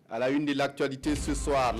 À la une de l'actualité ce soir,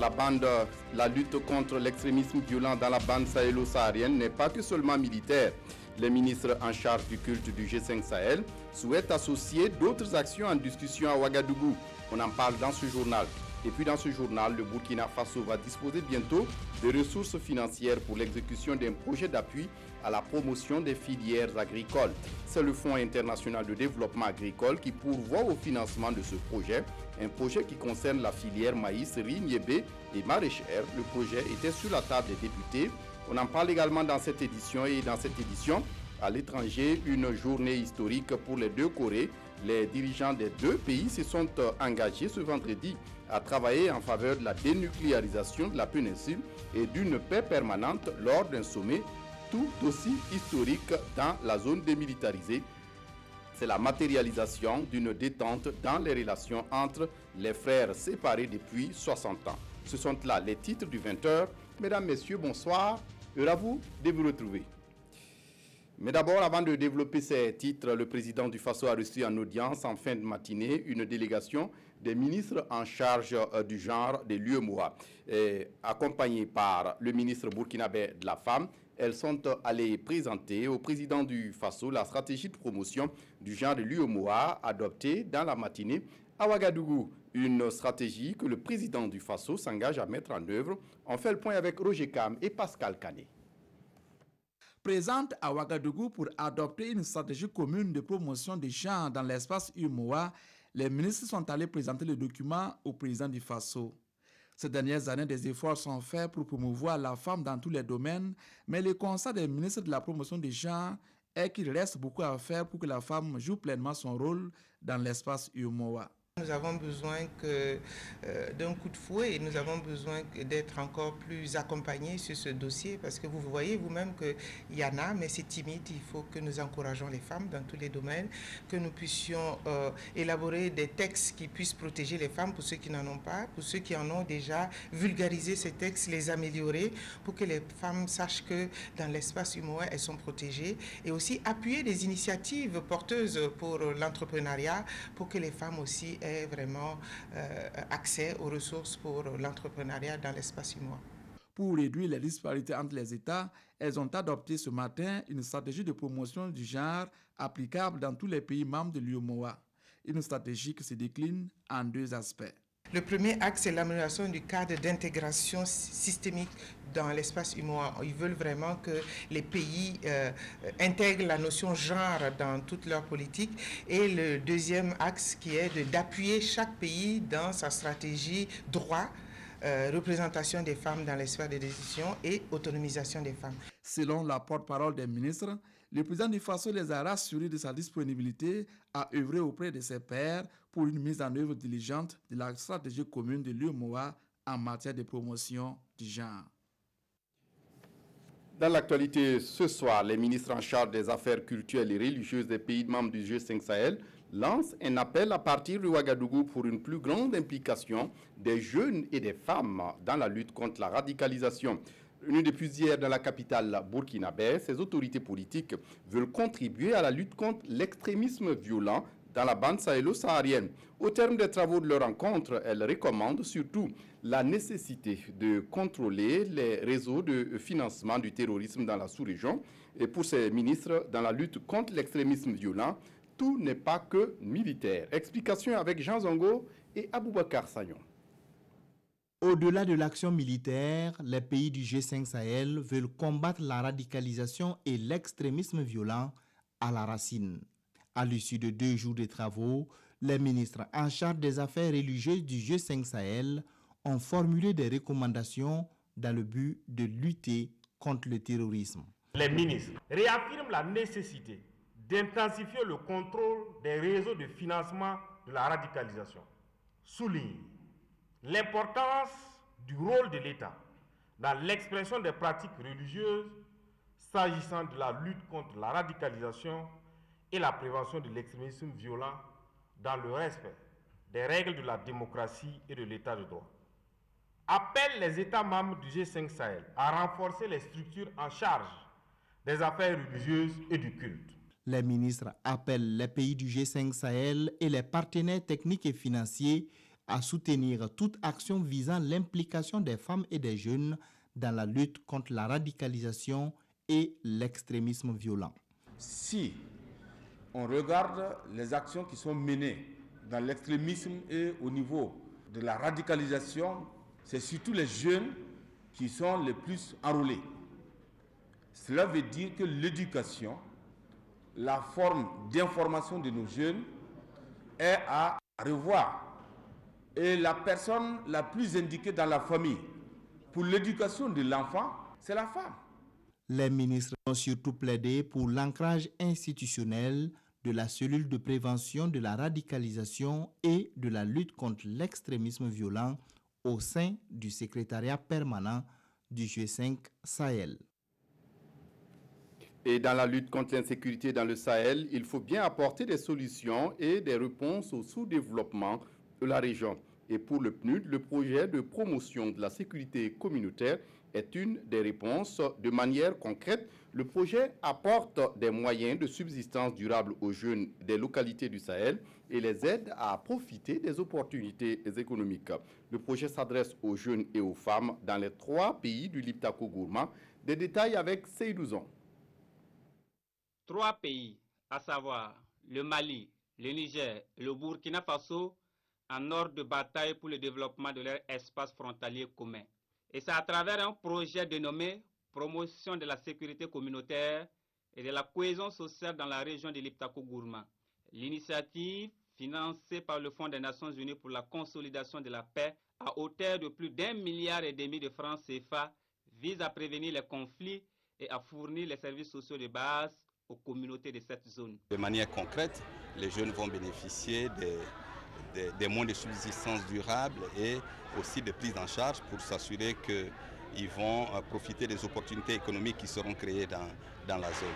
la lutte contre l'extrémisme violent dans la bande sahélo-saharienne n'est pas que seulement militaire. Les ministres en charge du culte du G5 Sahel souhaitent associer d'autres actions en discussion à Ouagadougou. On en parle dans ce journal. Et puis dans ce journal, le Burkina Faso va disposer bientôt de ressources financières pour l'exécution d'un projet d'appui à la promotion des filières agricoles. C'est le Fonds international de développement agricole qui pourvoit au financement de ce projet, un projet qui concerne la filière maïs, riz, niébé et maraîchère. Le projet était sur la table des députés. On en parle également dans cette édition et dans cette édition, à l'étranger, une journée historique pour les deux Corées. Les dirigeants des deux pays se sont engagés ce vendredi à travailler en faveur de la dénucléarisation de la péninsule et d'une paix permanente lors d'un sommet tout aussi historique dans la zone démilitarisée. C'est la matérialisation d'une détente dans les relations entre les frères séparés depuis 60 ans. Ce sont là les titres du 20h. Mesdames, Messieurs, bonsoir. Heureux à vous de vous retrouver. Mais d'abord, avant de développer ces titres, le président du Faso a reçu en audience en fin de matinée une délégation des ministres en charge du genre de l'UEMOA. Accompagnés par le ministre burkinabé de la Femme, elles sont allées présenter au président du Faso la stratégie de promotion du genre de l'UEMOA adoptée dans la matinée à Ouagadougou. Une stratégie que le président du Faso s'engage à mettre en œuvre. On fait le point avec Roger Kam et Pascal Canet. Présente à Ouagadougou pour adopter une stratégie commune de promotion des genres dans l'espace UEMOA, les ministres sont allés présenter le document au président du Faso. Ces dernières années, des efforts sont faits pour promouvoir la femme dans tous les domaines, mais le constat des ministres de la promotion des genres est qu'il reste beaucoup à faire pour que la femme joue pleinement son rôle dans l'espace UEMOA. Nous avons besoin d'un coup de fouet et nous avons besoin d'être encore plus accompagnés sur ce dossier parce que vous voyez vous-même qu'il y en a, mais c'est timide. Il faut que nous encourageons les femmes dans tous les domaines, que nous puissions élaborer des textes qui puissent protéger les femmes pour ceux qui n'en ont pas, pour ceux qui en ont déjà, vulgariser ces textes, les améliorer pour que les femmes sachent que dans l'espace UEMOA, elles sont protégées et aussi appuyer des initiatives porteuses pour l'entrepreneuriat pour que les femmes aussi aient vraiment accès aux ressources pour l'entrepreneuriat dans l'espace UEMOA. Pour réduire les disparités entre les États, elles ont adopté ce matin une stratégie de promotion du genre applicable dans tous les pays membres de l'UEMOA. Une stratégie qui se décline en deux aspects. Le premier axe, c'est l'amélioration du cadre d'intégration systémique dans l'espace UEMOA. Ils veulent vraiment que les pays intègrent la notion genre dans toute leur politique. Et le deuxième axe qui est d'appuyer chaque pays dans sa stratégie droit, représentation des femmes dans les sphères de décision et autonomisation des femmes. Selon la porte-parole des ministres, le président du Faso les a rassurés de sa disponibilité à œuvrer auprès de ses pairs pour une mise en œuvre diligente de la stratégie commune de l'UEMOA en matière de promotion du genre. Dans l'actualité ce soir, les ministres en charge des affaires culturelles et religieuses des pays membres du G5 Sahel lancent un appel à partir de Ouagadougou pour une plus grande implication des jeunes et des femmes dans la lutte contre la radicalisation. Réunis depuis hier dans la capitale burkinabé, ces autorités politiques veulent contribuer à la lutte contre l'extrémisme violent dans la bande sahélo-saharienne. Au terme des travaux de leur rencontre, elles recommandent surtout la nécessité de contrôler les réseaux de financement du terrorisme dans la sous-région. Et pour ces ministres, dans la lutte contre l'extrémisme violent, tout n'est pas que militaire. Explication avec Jean Zongo et Aboubakar Sagnon. Au-delà de l'action militaire, les pays du G5 Sahel veulent combattre la radicalisation et l'extrémisme violent à la racine. À l'issue de 2 jours de travaux, les ministres en charge des affaires religieuses du G5 Sahel ont formulé des recommandations dans le but de lutter contre le terrorisme. Les ministres réaffirment la nécessité d'intensifier le contrôle des réseaux de financement de la radicalisation. Soulignent l'importance du rôle de l'État dans l'expression des pratiques religieuses s'agissant de la lutte contre la radicalisation et la prévention de l'extrémisme violent dans le respect des règles de la démocratie et de l'état de droit. Appelle les États membres du G5 Sahel à renforcer les structures en charge des affaires religieuses et du culte. Les ministres appellent les pays du G5 Sahel et les partenaires techniques et financiers à soutenir toute action visant l'implication des femmes et des jeunes dans la lutte contre la radicalisation et l'extrémisme violent. Si on regarde les actions qui sont menées dans l'extrémisme et au niveau de la radicalisation, c'est surtout les jeunes qui sont les plus enrôlés. Cela veut dire que l'éducation, la forme d'information de nos jeunes est à revoir. Et la personne la plus indiquée dans la famille pour l'éducation de l'enfant, c'est la femme. Les ministres ont surtout plaidé pour l'ancrage institutionnel de la cellule de prévention de la radicalisation et de la lutte contre l'extrémisme violent au sein du secrétariat permanent du G5 Sahel. Et dans la lutte contre l'insécurité dans le Sahel, il faut bien apporter des solutions et des réponses au sous-développement de la région. Et pour le PNUD, le projet de promotion de la sécurité communautaire est une des réponses. De manière concrète, le projet apporte des moyens de subsistance durable aux jeunes des localités du Sahel et les aide à profiter des opportunités économiques. Le projet s'adresse aux jeunes et aux femmes dans les 3 pays du Liptako-Gourma. Des détails avec Seydouson. 3 pays, à savoir le Mali, le Niger et le Burkina Faso, en ordre de bataille pour le développement de leur espace frontalier commun. Et c'est à travers un projet dénommé Promotion de la sécurité communautaire et de la cohésion sociale dans la région de Liptako-Gourma. L'initiative, financée par le Fonds des Nations Unies pour la consolidation de la paix, à hauteur de plus d'1,5 milliard de francs CFA, vise à prévenir les conflits et à fournir les services sociaux de base aux communautés de cette zone. De manière concrète, les jeunes vont bénéficier des moyens de subsistance durable et aussi de prise en charge pour s'assurer qu'ils vont profiter des opportunités économiques qui seront créées dans la zone.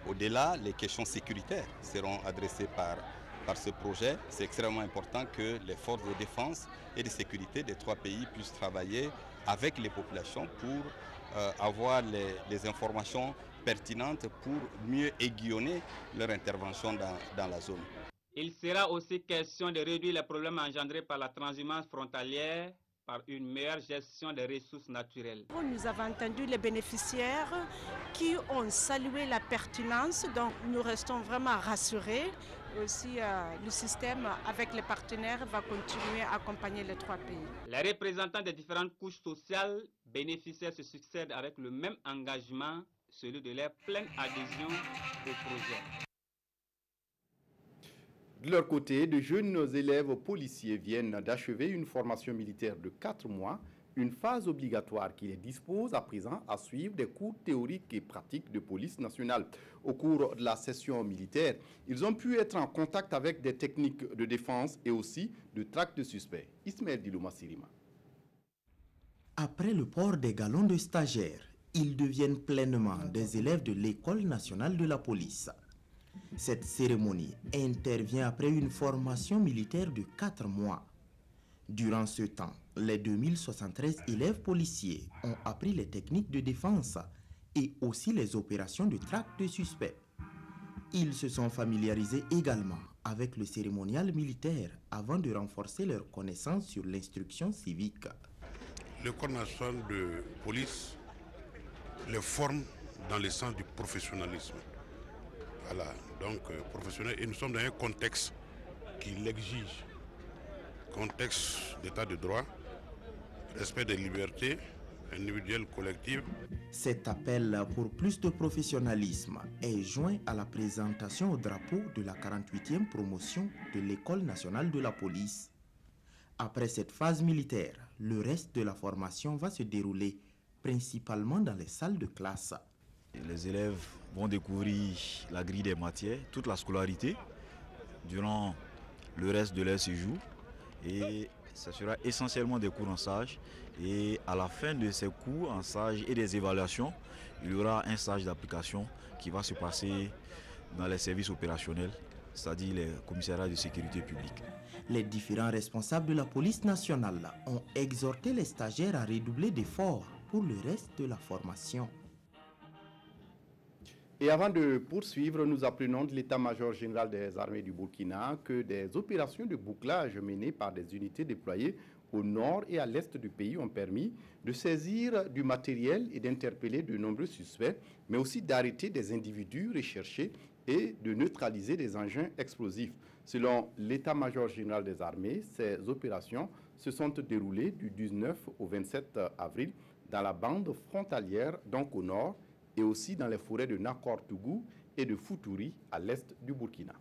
Au-delà, les questions sécuritaires seront adressées par ce projet. C'est extrêmement important que les forces de défense et de sécurité des 3 pays puissent travailler avec les populations pour avoir les informations pertinentes pour mieux aiguillonner leur intervention dans la zone. Il sera aussi question de réduire les problèmes engendrés par la transhumance frontalière par une meilleure gestion des ressources naturelles. Nous avons entendu les bénéficiaires qui ont salué la pertinence, donc nous restons vraiment rassurés. Aussi, le système avec les partenaires va continuer à accompagner les 3 pays. Les représentants des différentes couches sociales bénéficiaires se succèdent avec le même engagement, celui de leur pleine adhésion au projet. De leur côté, de jeunes élèves policiers viennent d'achever une formation militaire de 4 mois, une phase obligatoire qui les dispose à présent à suivre des cours théoriques et pratiques de police nationale. Au cours de la session militaire, ils ont pu être en contact avec des techniques de défense et aussi de traque de suspects. Ismaël Dilouma Sirima. Après le port des galons de stagiaires, ils deviennent pleinement des élèves de l'École nationale de la police. Cette cérémonie intervient après une formation militaire de 4 mois. Durant ce temps, les 2073 élèves policiers ont appris les techniques de défense et aussi les opérations de traque de suspects. Ils se sont familiarisés également avec le cérémonial militaire avant de renforcer leurs connaissances sur l'instruction civique. L'École nationale de police les forme dans le sens du professionnalisme. Voilà, donc professionnel, et nous sommes dans un contexte qui l'exige. Contexte d'état de droit, respect des libertés individuelles, collectives. Cet appel pour plus de professionnalisme est joint à la présentation au drapeau de la 48e promotion de l'École nationale de la police. Après cette phase militaire, le reste de la formation va se dérouler principalement dans les salles de classe. Les élèves vont découvrir la grille des matières, toute la scolarité durant le reste de leur séjour. Et ce sera essentiellement des cours en stage. Et à la fin de ces cours en stage et des évaluations, il y aura un stage d'application qui va se passer dans les services opérationnels, c'est-à-dire les commissariats de sécurité publique. Les différents responsables de la police nationale ont exhorté les stagiaires à redoubler d'efforts pour le reste de la formation. Et avant de poursuivre, nous apprenons de l'état-major général des armées du Burkina que des opérations de bouclage menées par des unités déployées au nord et à l'est du pays ont permis de saisir du matériel et d'interpeller de nombreux suspects, mais aussi d'arrêter des individus recherchés et de neutraliser des engins explosifs. Selon l'état-major général des armées, ces opérations se sont déroulées du 19 au 27 avril dans la bande frontalière, donc au nord, et aussi dans les forêts de Nakor-Tougou et de Futuri à l'est du Burkina.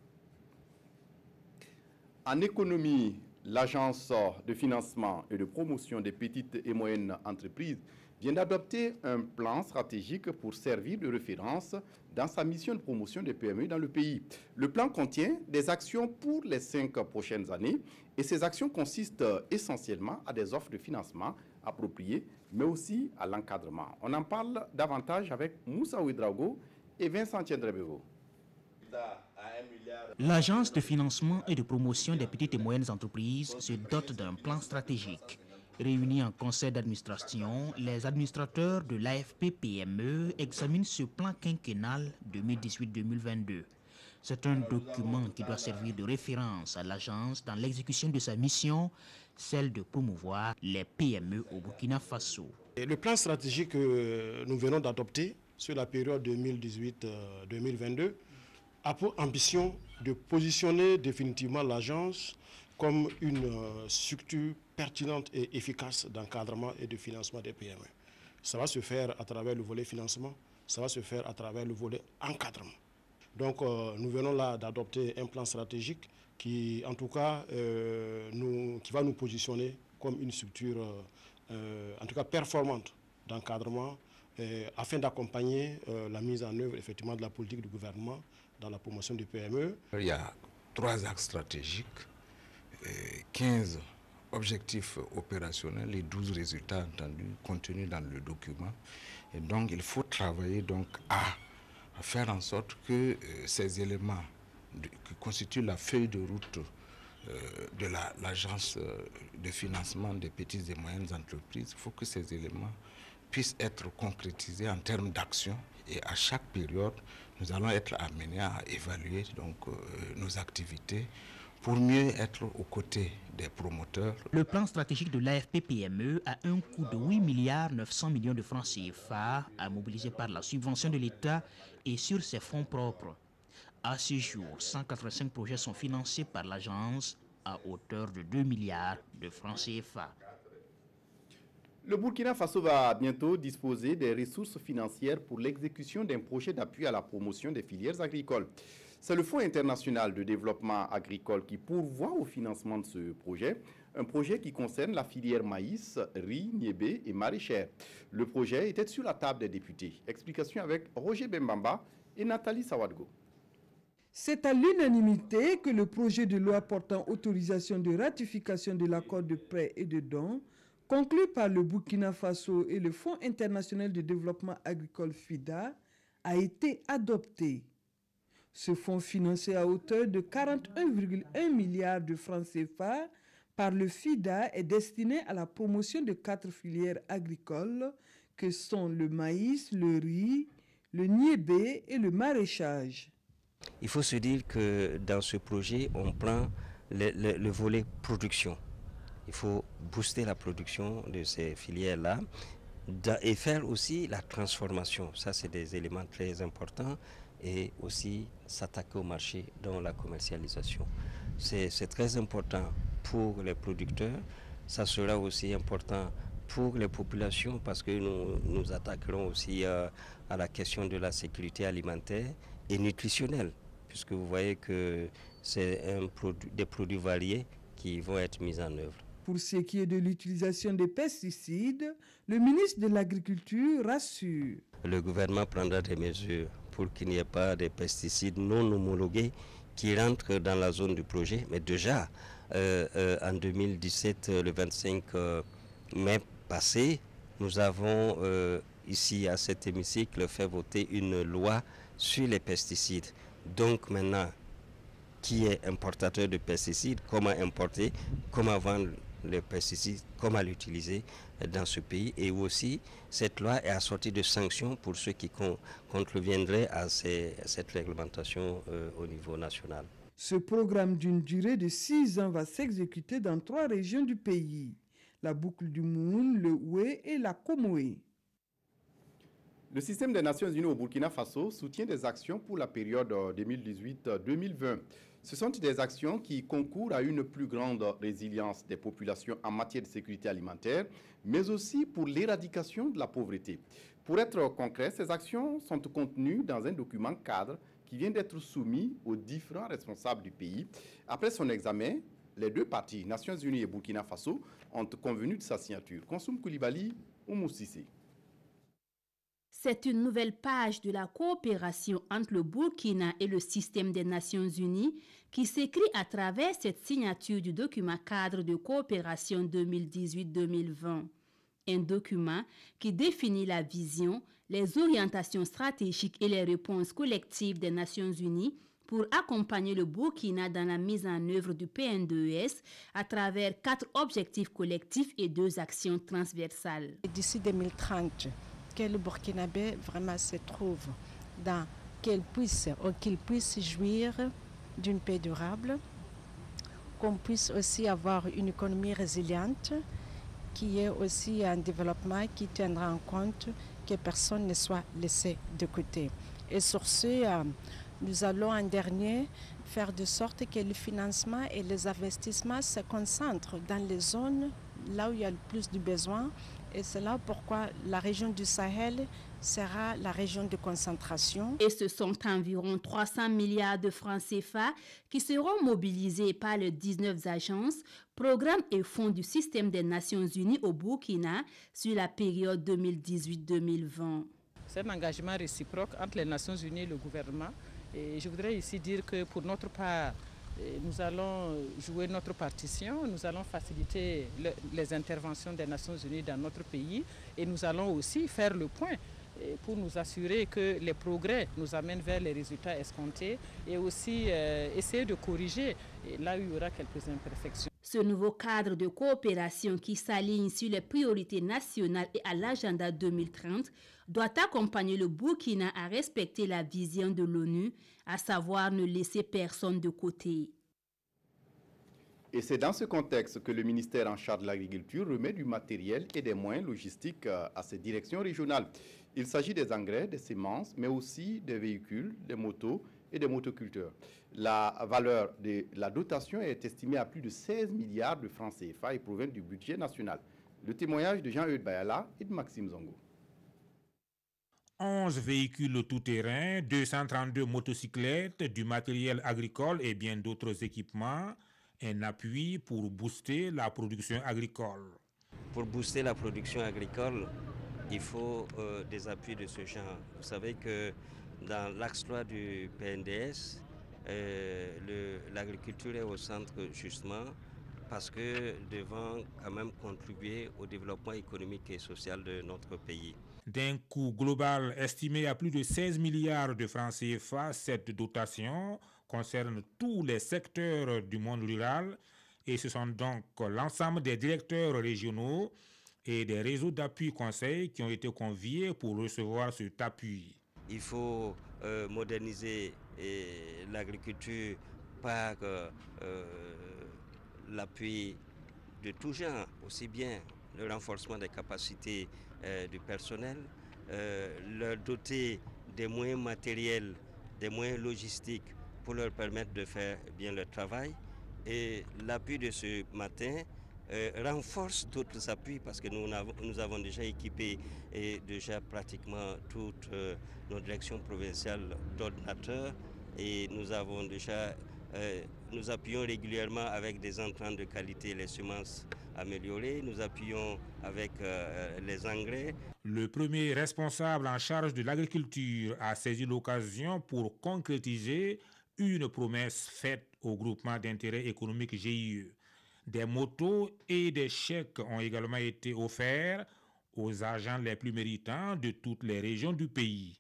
En économie, l'Agence de financement et de promotion des petites et moyennes entreprises vient d'adopter un plan stratégique pour servir de référence dans sa mission de promotion des PME dans le pays. Le plan contient des actions pour les 5 prochaines années et ces actions consistent essentiellement à des offres de financement appropriées, mais aussi à l'encadrement. On en parle davantage avec Moussa Ouedraogo et Vincent Tiendrebevo. L'Agence de financement et de promotion des petites et moyennes entreprises se dote d'un plan stratégique. Réunis en conseil d'administration, les administrateurs de l'AFP-PME examinent ce plan quinquennal 2018-2022. C'est un document qui doit servir de référence à l'agence dans l'exécution de sa mission, celle de promouvoir les PME au Burkina Faso. Et le plan stratégique que nous venons d'adopter sur la période 2018-2022 a pour ambition de positionner définitivement l'agence comme une structure pertinente et efficace d'encadrement et de financement des PME. Ça va se faire à travers le volet financement, ça va se faire à travers le volet encadrement. Donc nous venons là d'adopter un plan stratégique qui, en tout cas, qui va nous positionner comme une structure, en tout cas performante d'encadrement, afin d'accompagner la mise en œuvre effectivement de la politique du gouvernement dans la promotion du PME. Il y a 3 axes stratégiques, 15 objectifs opérationnels et 12 résultats entendus contenus dans le document. Et donc il faut travailler donc à faire en sorte que ces éléments qui constituent la feuille de route de l'agence de financement des petites et moyennes entreprises, il faut que ces éléments puissent être concrétisés en termes d'action. Et à chaque période, nous allons être amenés à évaluer donc, nos activités pour mieux être aux côtés des promoteurs. Le plan stratégique de l'AFP-PME a un coût de 8,9 milliards de francs CFA à mobiliser par la subvention de l'État et sur ses fonds propres. À ce jour, 185 projets sont financés par l'agence à hauteur de 2 milliards de francs CFA. Le Burkina Faso va bientôt disposer des ressources financières pour l'exécution d'un projet d'appui à la promotion des filières agricoles. C'est le Fonds international de développement agricole qui pourvoit au financement de ce projet, un projet qui concerne la filière maïs, riz, niébé et maraîchère. Le projet était sur la table des députés. Explication avec Roger Bembamba et Nathalie Sawadgo. C'est à l'unanimité que le projet de loi portant autorisation de ratification de l'accord de prêt et de don conclu par le Burkina Faso et le Fonds international de développement agricole FIDA a été adopté. Ce fonds financé à hauteur de 41,1 milliards de francs CFA par le FIDA est destiné à la promotion de 4 filières agricoles que sont le maïs, le riz, le niébé et le maraîchage. Il faut se dire que dans ce projet, on prend le volet production. Il faut booster la production de ces filières-là et faire aussi la transformation. Ça, c'est des éléments très importants. Et aussi s'attaquer au marché dans la commercialisation. C'est très important pour les producteurs. Ça sera aussi important pour les populations parce que nous attaquerons aussi à la question de la sécurité alimentaire et nutritionnelle, puisque vous voyez que c'est des produits variés qui vont être mis en œuvre. Pour ce qui est de l'utilisation des pesticides, le ministre de l'Agriculture rassure. Le gouvernement prendra des mesures pour qu'il n'y ait pas de pesticides non homologués qui rentrent dans la zone du projet. Mais déjà, en 2017, le 25 mai passé, nous avons ici à cet hémicycle fait voter une loi sur les pesticides. Donc maintenant, qui est importateur de pesticides, comment importer, comment vendre les pesticides, comment l'utiliser dans ce pays. Et aussi, cette loi est assortie de sanctions pour ceux qui contreviendraient à cette réglementation au niveau national. Ce programme d'une durée de 6 ans va s'exécuter dans 3 régions du pays, la boucle du Moun, le Oué et la Comoé. Le système des Nations Unies au Burkina Faso soutient des actions pour la période 2018-2020. Ce sont des actions qui concourent à une plus grande résilience des populations en matière de sécurité alimentaire, mais aussi pour l'éradication de la pauvreté. Pour être concret, ces actions sont contenues dans un document cadre qui vient d'être soumis aux différents responsables du pays. Après son examen, les 2 parties, Nations Unies et Burkina Faso, ont convenu de sa signature. Konsoum Koulibaly ou Moussissé. C'est une nouvelle page de la coopération entre le Burkina et le système des Nations Unies qui s'écrit à travers cette signature du document cadre de coopération 2018-2020. Un document qui définit la vision, les orientations stratégiques et les réponses collectives des Nations Unies pour accompagner le Burkina dans la mise en œuvre du PN2S à travers 4 objectifs collectifs et 2 actions transversales. D'ici 2030, que le Burkinabé vraiment se trouve dans qu'il puisse jouir d'une paix durable, qu'on puisse aussi avoir une économie résiliente, qui est aussi un développement qui tiendra en compte que personne ne soit laissé de côté. Et sur ce, nous allons en dernier faire de sorte que le financement et les investissements se concentrent dans les zones là où il y a le plus de besoins. Et c'est là pourquoi la région du Sahel sera la région de concentration. Et ce sont environ 300 milliards de francs CFA qui seront mobilisés par les 19 agences, programmes et fonds du système des Nations Unies au Burkina sur la période 2018-2020. C'est un engagement réciproque entre les Nations Unies et le gouvernement. Et je voudrais ici dire que pour notre part, nous allons jouer notre partition, nous allons faciliter les interventions des Nations Unies dans notre pays et nous allons aussi faire le point pour nous assurer que les progrès nous amènent vers les résultats escomptés et aussi essayer de corriger là où il y aura quelques imperfections. Ce nouveau cadre de coopération qui s'aligne sur les priorités nationales et à l'agenda 2030 doit accompagner le Burkina à respecter la vision de l'ONU, à savoir ne laisser personne de côté. Et c'est dans ce contexte que le ministère en charge de l'agriculture remet du matériel et des moyens logistiques à ces directions régionales. Il s'agit des engrais, des semences, mais aussi des véhicules, des motos et des motoculteurs. La valeur de la dotation est estimée à plus de 16 milliards de francs CFA et provient du budget national. Le témoignage de Jean-Eudes Bayala et de Maxime Zongo. 11 véhicules tout-terrain, 232 motocyclettes, du matériel agricole et bien d'autres équipements, un appui pour booster la production agricole. Pour booster la production agricole, il faut des appuis de ce genre. Vous savez que dans l'axe 3 du PNDS, l'agriculture est au centre justement parce que devant quand même contribuer au développement économique et social de notre pays. D'un coût global estimé à plus de 16 milliards de francs CFA, cette dotation concerne tous les secteurs du monde rural et ce sont donc l'ensemble des directeurs régionaux et des réseaux d'appui conseil qui ont été conviés pour recevoir cet appui. Il faut moderniser l'agriculture par l'appui de tout genre, aussi bien le renforcement des capacités du personnel, leur doter des moyens matériels, des moyens logistiques pour leur permettre de faire bien leur travail. Et l'appui de ce matin renforce d'autres appuis parce que nous avons déjà équipé déjà pratiquement toutes nos directions provinciales d'ordinateurs et nous avons déjà nous appuyons régulièrement avec des intrants de qualité, les semences améliorées, nous appuyons avec les engrais. Le premier responsable en charge de l'agriculture a saisi l'occasion pour concrétiser une promesse faite au groupement d'intérêt économique GIE. Des motos et des chèques ont également été offerts aux agents les plus méritants de toutes les régions du pays.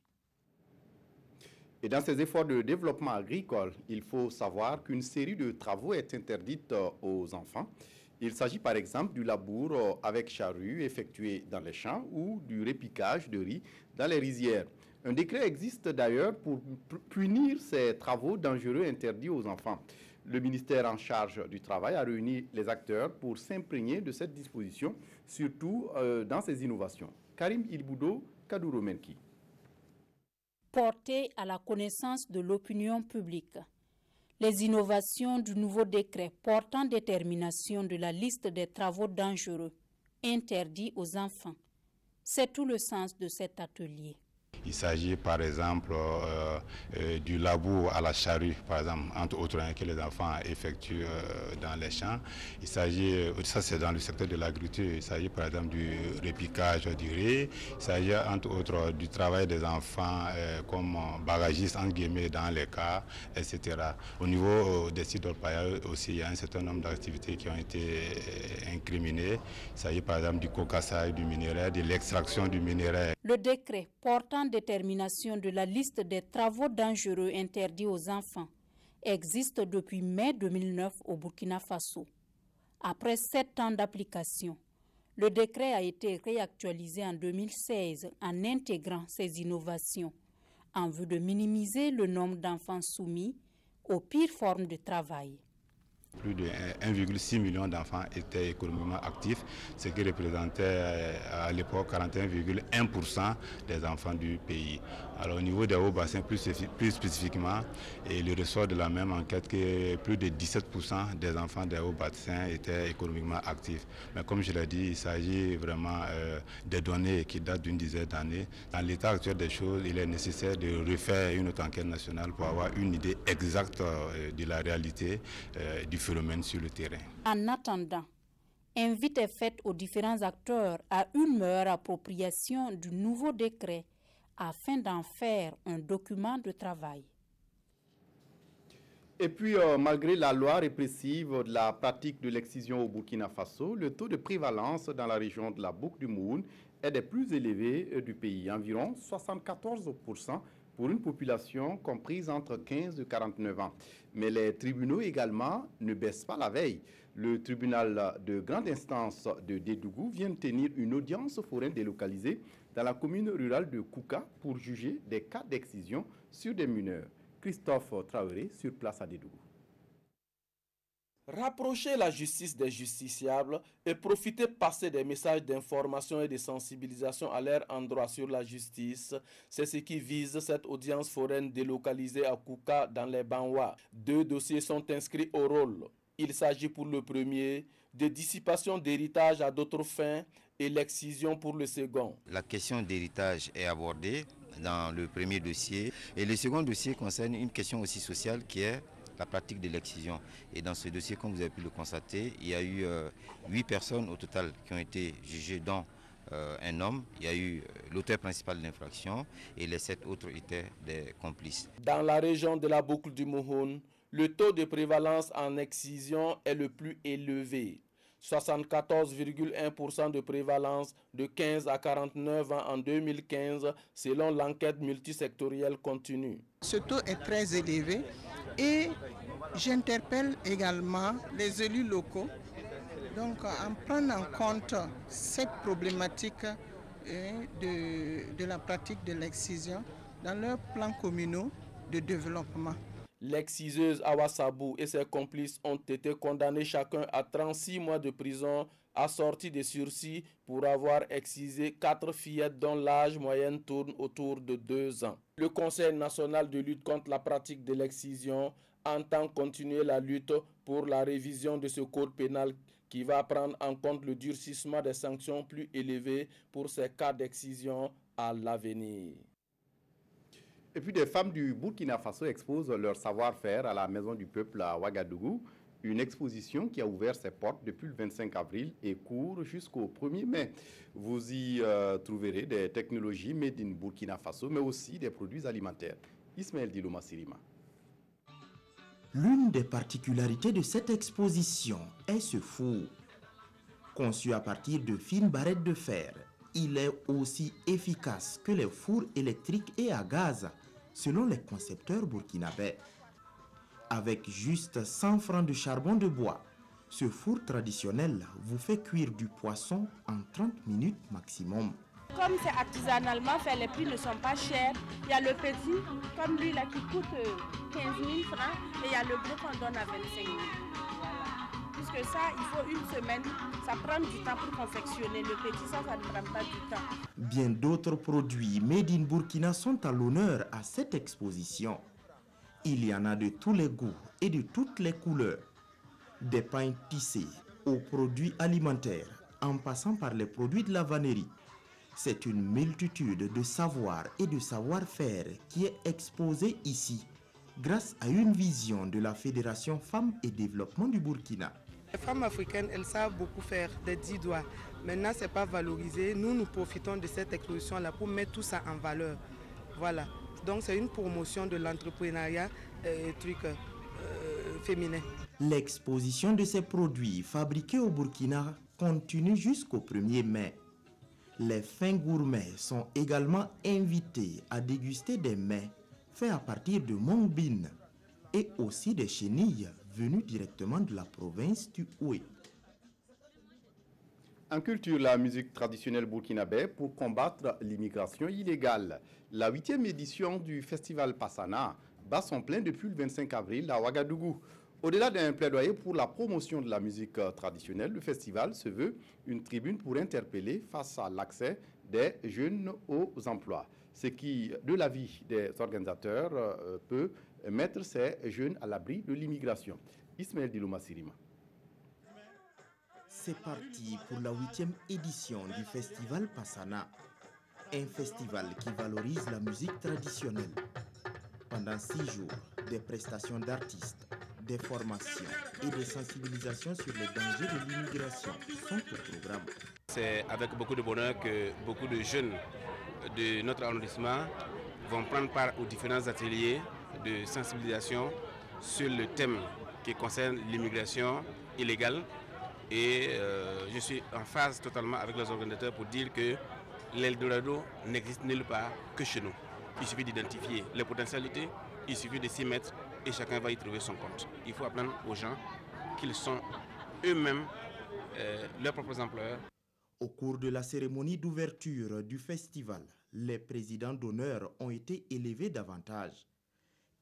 Et dans ces efforts de développement agricole, il faut savoir qu'une série de travaux est interdite aux enfants. Il s'agit par exemple du labour avec charrue effectué dans les champs ou du répiquage de riz dans les rizières. Un décret existe d'ailleurs pour punir ces travaux dangereux interdits aux enfants. Le ministère en charge du travail a réuni les acteurs pour s'imprégner de cette disposition, surtout dans ces innovations. Karim Ilboudo, Kadouro Menki. Porté à la connaissance de l'opinion publique. Les innovations du nouveau décret portant détermination de la liste des travaux dangereux interdits aux enfants. C'est tout le sens de cet atelier. Il s'agit par exemple du labour à la charrue, par exemple, entre autres, que les enfants effectuent dans les champs. Il s'agit, ça c'est dans le secteur de l'agriculture, il s'agit par exemple du répiquage du riz, il s'agit entre autres du travail des enfants comme bagagistes entre guillemets dans les cars, etc. Au niveau des sites d'orpaillage aussi, il y a un certain nombre d'activités qui ont été incriminées. Il s'agit par exemple du cocassage du minerai, de l'extraction du minerai. Le décret portant détermination de la liste des travaux dangereux interdits aux enfants existe depuis mai 2009 au Burkina Faso. Après 7 ans d'application, le décret a été réactualisé en 2016 en intégrant ces innovations en vue de minimiser le nombre d'enfants soumis aux pires formes de travail. Plus de 1,6 million d'enfants étaient économiquement actifs, ce qui représentait à l'époque 41,1% des enfants du pays. Alors au niveau des hauts bassins, plus spécifiquement, et le ressort de la même enquête que plus de 17% des enfants des hauts bassins étaient économiquement actifs. Mais comme je l'ai dit, il s'agit vraiment des données qui datent d'une dizaine d'années. Dans l'état actuel des choses, il est nécessaire de refaire une autre enquête nationale pour avoir une idée exacte de la réalité du phénomène sur le terrain. En attendant, invite est faite aux différents acteurs à une meilleure appropriation du nouveau décret afin d'en faire un document de travail. Et puis, malgré la loi répressive de la pratique de l'excision au Burkina Faso, le taux de prévalence dans la région de la boucle du Moun est des plus élevés du pays, environ 74% pour une population comprise entre 15 et 49 ans. Mais les tribunaux également ne baissent pas la veille. Le tribunal de grande instance de Dédougou vient de tenir une audience foraine délocalisée dans la commune rurale de Kouka pour juger des cas d'excision sur des mineurs. Christophe Traoré sur place à Dédougou. Rapprocher la justice des justiciables et profiter passer des messages d'information et de sensibilisation à leur endroit sur la justice, c'est ce qui vise cette audience foraine délocalisée à Kouka dans les Banwa. 2 dossiers sont inscrits au rôle. Il s'agit pour le premier de dissipation d'héritage à d'autres fins et l'excision pour le second. La question d'héritage est abordée dans le premier dossier et le second dossier concerne une question aussi sociale qui est la pratique de l'excision. Et dans ce dossier, comme vous avez pu le constater, il y a eu 8 personnes au total qui ont été jugées, dont un homme. Il y a eu l'auteur principal de l'infraction et les 7 autres étaient des complices. Dans la région de la boucle du Mouhoun, le taux de prévalence en excision est le plus élevé. 74,1% de prévalence de 15 à 49 ans en 2015 selon l'enquête multisectorielle continue. Ce taux est très élevé et j'interpelle également les élus locaux donc en prenant en compte cette problématique de la pratique de l'excision dans leurs plans communaux de développement. L'exciseuse Awa Sabou et ses complices ont été condamnés chacun à 36 mois de prison assortis de sursis pour avoir excisé 4 fillettes dont l'âge moyen tourne autour de 2 ans. Le Conseil national de lutte contre la pratique de l'excision entend continuer la lutte pour la révision de ce code pénal qui va prendre en compte le durcissement des sanctions plus élevées pour ces cas d'excision à l'avenir. Et puis des femmes du Burkina Faso exposent leur savoir-faire à la Maison du Peuple à Ouagadougou, une exposition qui a ouvert ses portes depuis le 25 avril et court jusqu'au 1er mai. Vous y trouverez des technologies made in Burkina Faso, mais aussi des produits alimentaires. Ismaël Diloma Sirima. L'une des particularités de cette exposition est ce four. Conçu à partir de fines barrettes de fer, il est aussi efficace que les fours électriques et à gaz, selon les concepteurs burkinabés. Avec juste 100 francs de charbon de bois, Ce four traditionnel vous fait cuire du poisson en 30 minutes maximum. Comme c'est artisanalement fait, les prix ne sont pas chers. Il y a le petit, comme lui là, qui coûte 15 000 francs, et il y a le gros qu'on donne à 25 000. Voilà. Puisque ça, il faut une semaine, ça prend du temps pour confectionner. Le petit, ça ne prend pas du temps. Bien d'autres produits made in Burkina sont à l'honneur à cette exposition. Il y en a de tous les goûts et de toutes les couleurs. Des pains tissés aux produits alimentaires, en passant par les produits de la vannerie. C'est une multitude de savoirs et de savoir-faire qui est exposée ici, grâce à une vision de la Fédération Femmes et Développement du Burkina. Les femmes africaines, elles savent beaucoup faire, des 10 doigts. Maintenant, ce n'est pas valorisé. Nous profitons de cette exposition-là pour mettre tout ça en valeur. Voilà. Donc, c'est une promotion de l'entrepreneuriat féminin. L'exposition de ces produits fabriqués au Burkina continue jusqu'au 1er mai. Les fins gourmets sont également invités à déguster des mets faits à partir de mongbine et aussi des chenilles venues directement de la province du Houé. En culture, la musique traditionnelle burkinabé pour combattre l'immigration illégale. La 8e édition du festival Passana bat son plein depuis le 25 avril à Ouagadougou. Au-delà d'un plaidoyer pour la promotion de la musique traditionnelle, le festival se veut une tribune pour interpeller face à l'accès des jeunes aux emplois, ce qui, de l'avis des organisateurs, peut mettre ces jeunes à l'abri de l'immigration. Ismaël Dilouma Sirima. C'est parti pour la 8e édition du festival Passana, un festival qui valorise la musique traditionnelle. Pendant 6 jours, des prestations d'artistes, des formations et des sensibilisations sur les dangers de l'immigration sont au programme. C'est avec beaucoup de bonheur que beaucoup de jeunes de notre arrondissement vont prendre part aux différents ateliers de sensibilisation sur le thème qui concerne l'immigration illégale. Et je suis en phase totalement avec les organisateurs pour dire que l'Eldorado n'existe nulle part que chez nous. Il suffit d'identifier les potentialités, il suffit de s'y mettre et chacun va y trouver son compte. Il faut apprendre aux gens qu'ils sont eux-mêmes leurs propres employeurs. Au cours de la cérémonie d'ouverture du festival, les présidents d'honneur ont été élevés davantage.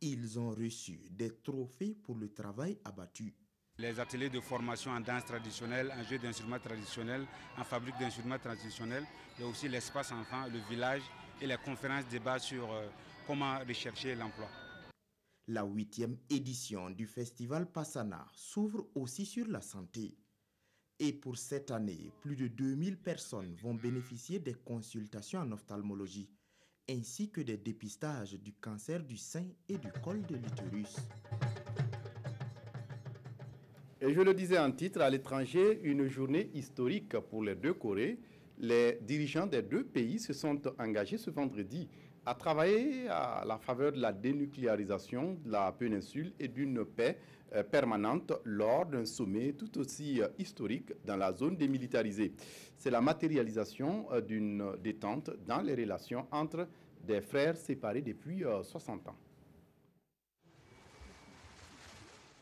Ils ont reçu des trophées pour le travail abattu. Les ateliers de formation en danse traditionnelle, en jeu d'instruments traditionnels, en fabrique d'instruments traditionnels, et aussi l'espace enfant, le village et les conférences débats sur comment rechercher l'emploi. La 8e édition du festival Passana s'ouvre aussi sur la santé. Et pour cette année, plus de 2000 personnes vont bénéficier des consultations en ophtalmologie, ainsi que des dépistages du cancer du sein et du col de l'utérus. Et je le disais en titre, à l'étranger, une journée historique pour les deux Corées. Les dirigeants des deux pays se sont engagés ce vendredi à travailler à la faveur de la dénucléarisation de la péninsule et d'une paix permanente lors d'un sommet tout aussi historique dans la zone démilitarisée. C'est la matérialisation d'une détente dans les relations entre des frères séparés depuis 60 ans.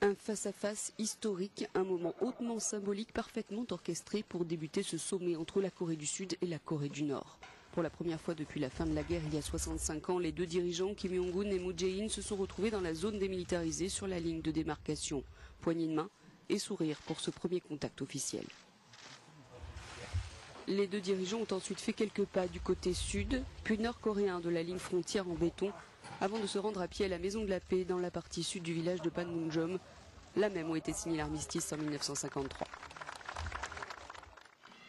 Un face-à-face historique, un moment hautement symbolique, parfaitement orchestré pour débuter ce sommet entre la Corée du Sud et la Corée du Nord. Pour la première fois depuis la fin de la guerre il y a 65 ans, les deux dirigeants Kim Jong-un et Moon Jae-in se sont retrouvés dans la zone démilitarisée sur la ligne de démarcation. Poignée de main et sourire pour ce premier contact officiel. Les deux dirigeants ont ensuite fait quelques pas du côté sud, puis nord-coréen de la ligne frontière en béton, avant de se rendre à pied à la Maison de la Paix dans la partie sud du village de Panmunjom, là même où était signé l'armistice en 1953.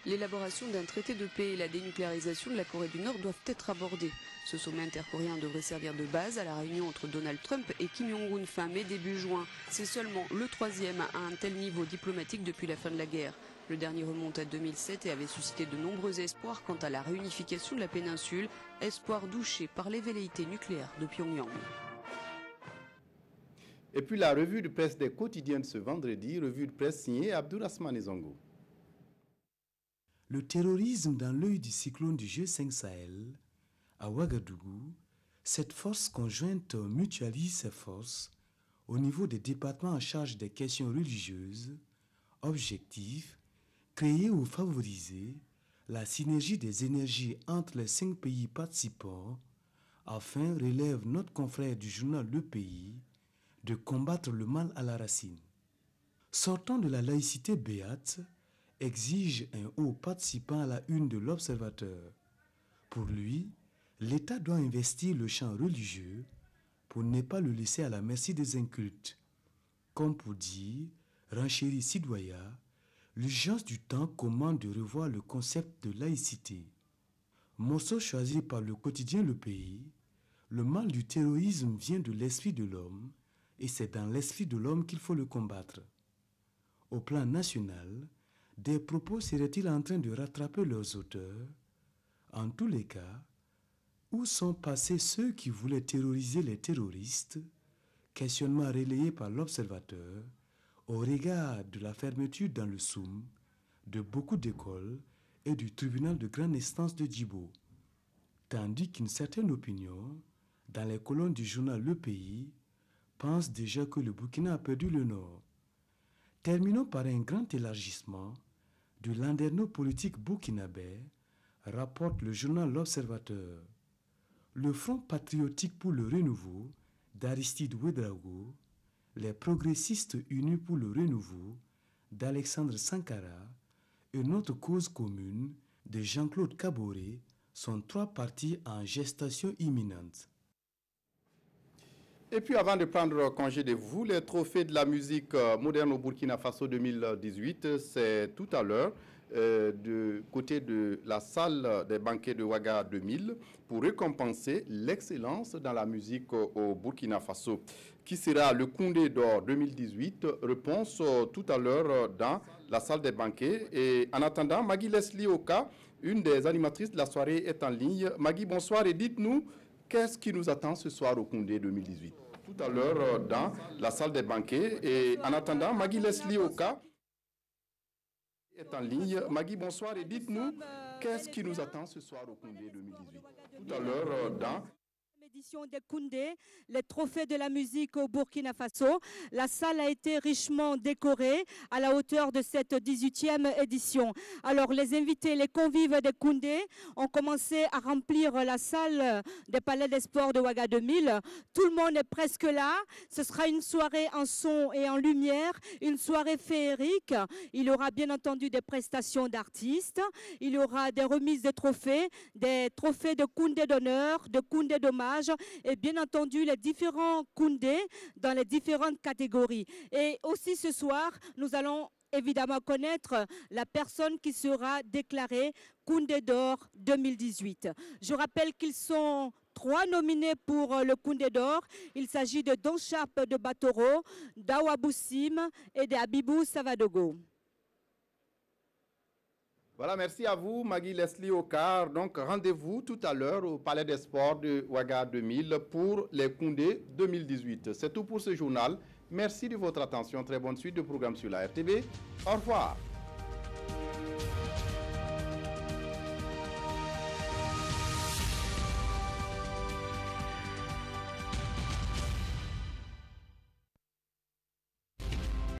L'élaboration d'un traité de paix et la dénucléarisation de la Corée du Nord doivent être abordées. Ce sommet intercoréen devrait servir de base à la réunion entre Donald Trump et Kim Jong-un fin mai début juin. C'est seulement le 3e à un tel niveau diplomatique depuis la fin de la guerre. Le dernier remonte à 2007 et avait suscité de nombreux espoirs quant à la réunification de la péninsule, espoir douché par les velléités nucléaires de Pyongyang. Et puis la revue de presse des quotidiens de ce vendredi, revue de presse signée Abdourahmane Zongo. Le terrorisme dans l'œil du cyclone du G5 Sahel, à Ouagadougou, cette force conjointe mutualise ses forces au niveau des départements en charge des questions religieuses, Objectif, créer ou favoriser la synergie des énergies entre les 5 pays participants afin, relève notre confrère du journal Le Pays, de combattre le mal à la racine. Sortant de la laïcité béate, exige un haut participant à la une de l'Observateur. Pour lui, l'État doit investir le champ religieux pour ne pas le laisser à la merci des incultes. Comme pour dire, renchérit Sidoya, l'urgence du temps commande de revoir le concept de laïcité. Morceau choisi par le quotidien Le Pays, le mal du terrorisme vient de l'esprit de l'homme et c'est dans l'esprit de l'homme qu'il faut le combattre. Au plan national, des propos seraient-ils en train de rattraper leurs auteurs? En tous les cas, où sont passés ceux qui voulaient terroriser les terroristes? Questionnement relayé par l'Observateur au regard de la fermeture dans le Soum de beaucoup d'écoles et du tribunal de grande instance de Djibo. Tandis qu'une certaine opinion, dans les colonnes du journal Le Pays, pense déjà que le Burkina a perdu le Nord. Terminons par un grand élargissement du landerneau politique burkinabé, rapporte le journal L'Observateur. Le Front patriotique pour le renouveau d'Aristide Ouedraogo, les progressistes unis pour le renouveau d'Alexandre Sankara et notre cause commune de Jean-Claude Kaboré sont 3 partis en gestation imminente. Et puis avant de prendre congé de vous, les trophées de la musique moderne au Burkina Faso 2018, c'est tout à l'heure du côté de la salle des banquets de Ouaga 2000 pour récompenser l'excellence dans la musique au Burkina Faso. Qui sera le Koundé d'or 2018? Réponse tout à l'heure dans la salle des banquets. Et en attendant, Maggie Leslie Oka, une des animatrices de la soirée, est en ligne. Maggie, bonsoir et dites-nous, qu'est-ce qui nous attend ce soir au Koundé 2018? Tout à l'heure dans la salle des banquets. Et en attendant, Maggie Leslie Oka est en ligne. Maggie, bonsoir et dites-nous, qu'est-ce qui nous attend ce soir au Koundé 2018? Tout à l'heure dans édition des Koundé, les trophées de la musique au Burkina Faso. La salle a été richement décorée à la hauteur de cette 18e édition. Alors les invités, les convives des Koundé ont commencé à remplir la salle des Palais des Sports de Ouaga 2000. Tout le monde est presque là. Ce sera une soirée en son et en lumière, une soirée féerique. Il y aura bien entendu des prestations d'artistes. Il y aura des remises de trophées, des trophées de Koundé d'honneur, de Koundé d'hommage, et bien entendu les différents Koundé dans les différentes catégories. Et aussi ce soir, nous allons évidemment connaître la personne qui sera déclarée Koundé d'or 2018. Je rappelle qu'ils sont 3 nominés pour le Koundé d'or. Il s'agit de Don Sharp de Batoro, d'Awa Boussim et d'Abibou Savadogo. Voilà, merci à vous, Maggie Leslie Okar. Donc, rendez-vous tout à l'heure au Palais des Sports de Ouaga 2000 pour les Koundé 2018. C'est tout pour ce journal. Merci de votre attention. Très bonne suite de programme sur la RTB. Au revoir.